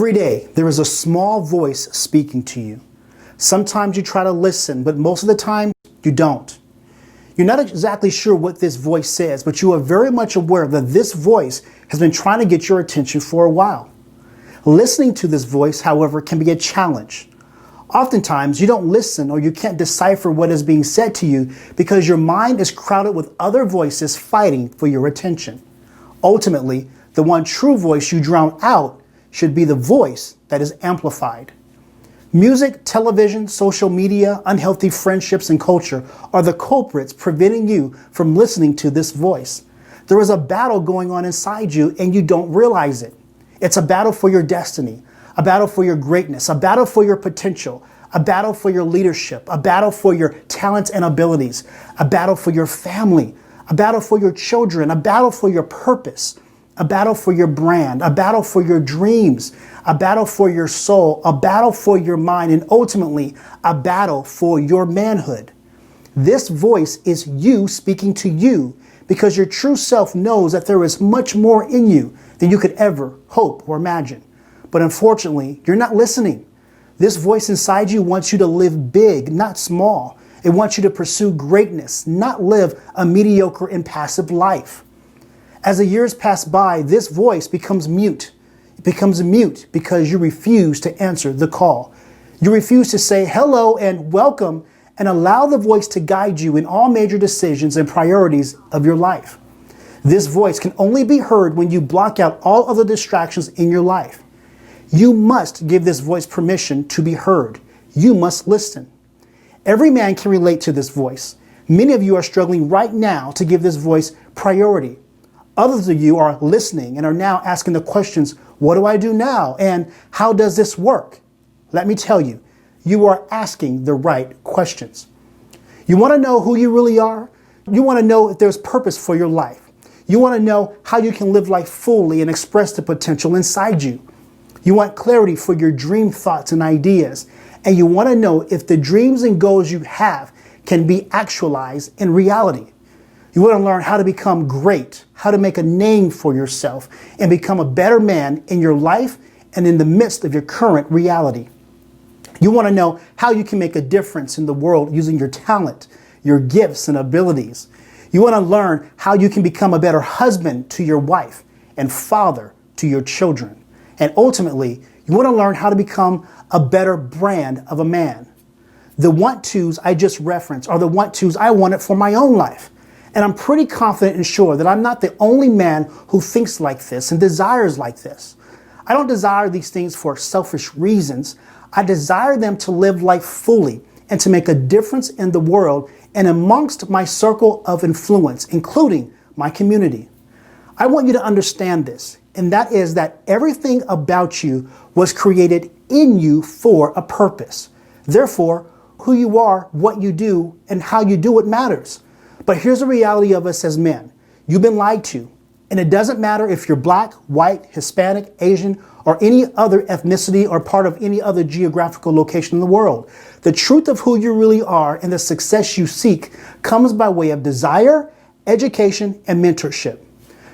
Every day, there is a small voice speaking to you. Sometimes you try to listen, but most of the time, you don't. You're not exactly sure what this voice says, but you are very much aware that this voice has been trying to get your attention for a while. Listening to this voice, however, can be a challenge. Oftentimes, you don't listen or you can't decipher what is being said to you because your mind is crowded with other voices fighting for your attention. Ultimately, the one true voice you drown out should be the voice that is amplified. Music, television, social media, unhealthy friendships, and culture are the culprits preventing you from listening to this voice. There is a battle going on inside you and you don't realize it. It's a battle for your destiny, a battle for your greatness, a battle for your potential, a battle for your leadership, a battle for your talents and abilities, a battle for your family, a battle for your children, a battle for your purpose, a battle for your brand, a battle for your dreams, a battle for your soul, a battle for your mind, and ultimately a battle for your manhood. This voice is you speaking to you because your true self knows that there is much more in you than you could ever hope or imagine. But unfortunately, you're not listening. This voice inside you wants you to live big, not small. It wants you to pursue greatness, not live a mediocre and passive life. As the years pass by, this voice becomes mute. It becomes mute because you refuse to answer the call. You refuse to say hello and welcome and allow the voice to guide you in all major decisions and priorities of your life. This voice can only be heard when you block out all other distractions in your life. You must give this voice permission to be heard. You must listen. Every man can relate to this voice. Many of you are struggling right now to give this voice priority. Others of you are listening and are now asking the questions, what do I do now? And how does this work? Let me tell you, you are asking the right questions. You want to know who you really are? You want to know if there's purpose for your life. You want to know how you can live life fully and express the potential inside you. You want clarity for your dream thoughts and ideas. And you want to know if the dreams and goals you have can be actualized in reality. You want to learn how to become great, how to make a name for yourself, and become a better man in your life and in the midst of your current reality. You want to know how you can make a difference in the world using your talent, your gifts, and abilities. You want to learn how you can become a better husband to your wife and father to your children. And ultimately, you want to learn how to become a better brand of a man. The want-tos I just referenced are the want-tos I wanted for my own life. And I'm pretty confident and sure that I'm not the only man who thinks like this and desires like this. I don't desire these things for selfish reasons. I desire them to live life fully and to make a difference in the world and amongst my circle of influence, including my community. I want you to understand this, and that is that everything about you was created in you for a purpose. Therefore, who you are, what you do, and how you do it matters. But here's the reality of us as men. You've been lied to. And it doesn't matter if you're black, white, Hispanic, Asian, or any other ethnicity or part of any other geographical location in the world. The truth of who you really are and the success you seek comes by way of desire, education, and mentorship.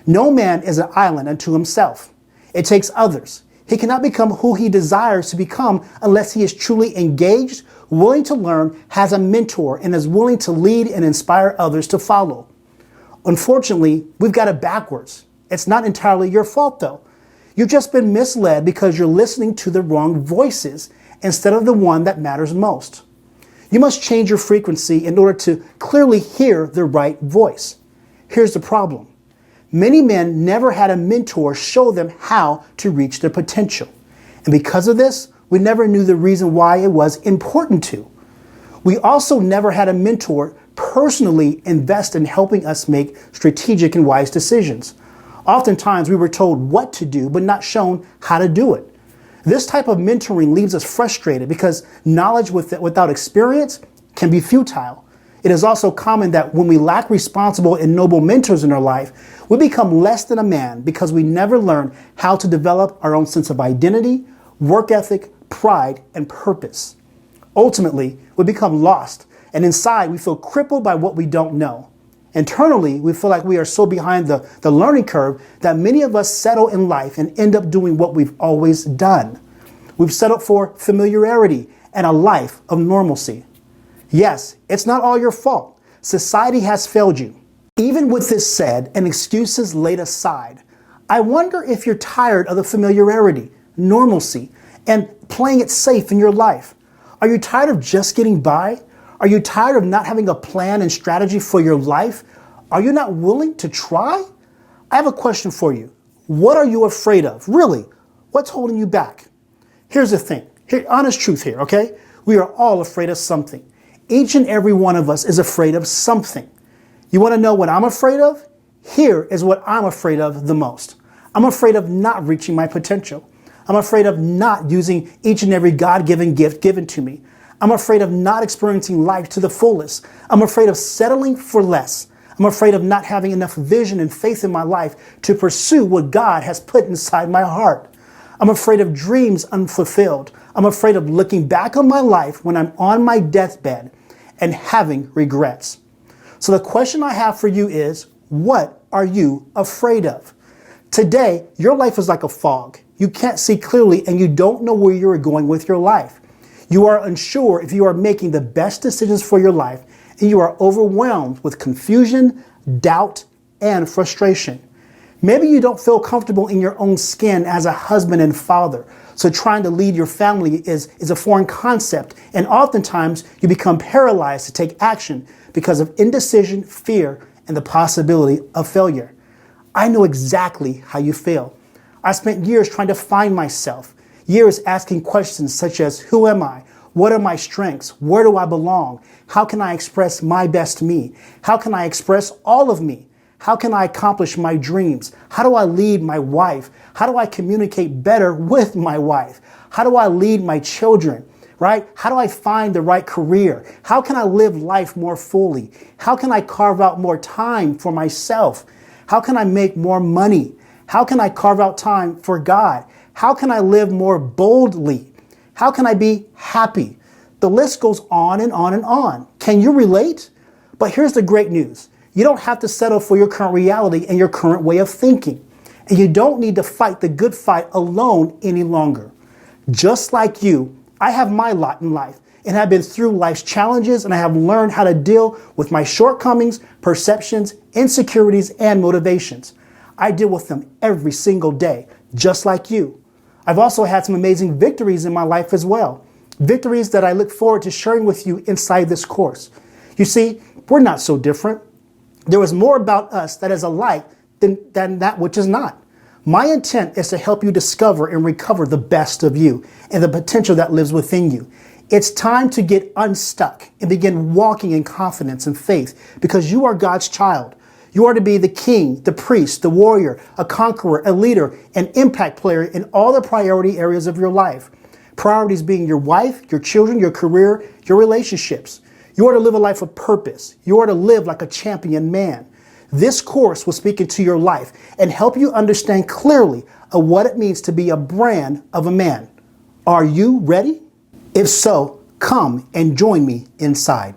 No man is an island unto himself. It takes others. He cannot become who he desires to become unless he is truly engaged, willing to learn, has a mentor, and is willing to lead and inspire others to follow. Unfortunately, we've got it backwards. It's not entirely your fault, though. You've just been misled because you're listening to the wrong voices instead of the one that matters most. You must change your frequency in order to clearly hear the right voice. Here's the problem. Many men never had a mentor show them how to reach their potential. And because of this, we never knew the reason why it was important to. We also never had a mentor personally invest in helping us make strategic and wise decisions. Oftentimes we were told what to do, but not shown how to do it. This type of mentoring leaves us frustrated because knowledge without experience can be futile. It is also common that when we lack responsible and noble mentors in our life, we become less than a man because we never learn how to develop our own sense of identity, work ethic, pride, and purpose. Ultimately, we become lost, and inside we feel crippled by what we don't know. Internally, we feel like we are so behind the learning curve that many of us settle in life and end up doing what we've always done. We've settled for familiarity and a life of normalcy. Yes, it's not all your fault. Society has failed you. Even with this said and excuses laid aside, I wonder if you're tired of the familiarity, normalcy, and playing it safe in your life. Are you tired of just getting by? Are you tired of not having a plan and strategy for your life? Are you not willing to try? I have a question for you. What are you afraid of? Really, what's holding you back? Here's the thing. Honest truth here, okay? We are all afraid of something. Each and every one of us is afraid of something. You want to know what I'm afraid of? Here is what I'm afraid of the most. I'm afraid of not reaching my potential. I'm afraid of not using each and every God-given gift given to me. I'm afraid of not experiencing life to the fullest. I'm afraid of settling for less. I'm afraid of not having enough vision and faith in my life to pursue what God has put inside my heart. I'm afraid of dreams unfulfilled. I'm afraid of looking back on my life when I'm on my deathbed and having regrets. So the question I have for you is, what are you afraid of? Today, your life is like a fog. You can't see clearly and you don't know where you're going with your life. You are unsure if you are making the best decisions for your life, and you are overwhelmed with confusion, doubt, and frustration. Maybe you don't feel comfortable in your own skin as a husband and father, so trying to lead your family is a foreign concept, and oftentimes you become paralyzed to take action because of indecision, fear, and the possibility of failure. I know exactly how you feel. I spent years trying to find myself. Years asking questions such as, who am I? What are my strengths? Where do I belong? How can I express my best me? How can I express all of me? How can I accomplish my dreams? How do I lead my wife? How do I communicate better with my wife? How do I lead my children? Right? How do I find the right career? How can I live life more fully? How can I carve out more time for myself? How can I make more money? How can I carve out time for God? How can I live more boldly? How can I be happy? The list goes on and on and on. Can you relate? But here's the great news. You don't have to settle for your current reality and your current way of thinking. And you don't need to fight the good fight alone any longer. Just like you, I have my lot in life and have been through life's challenges, and I have learned how to deal with my shortcomings, perceptions, insecurities, and motivations. I deal with them every single day, just like you. I've also had some amazing victories in my life as well. Victories that I look forward to sharing with you inside this course. You see, we're not so different. There is more about us that is alike than that which is not. My intent is to help you discover and recover the best of you and the potential that lives within you. It's time to get unstuck and begin walking in confidence and faith because you are God's child. You are to be the king, the priest, the warrior, a conqueror, a leader, an impact player in all the priority areas of your life. Priorities being your wife, your children, your career, your relationships. You are to live a life of purpose. You are to live like a champion man. This course will speak into your life and help you understand clearly of what it means to be a brand of a man. Are you ready? If so, come and join me inside.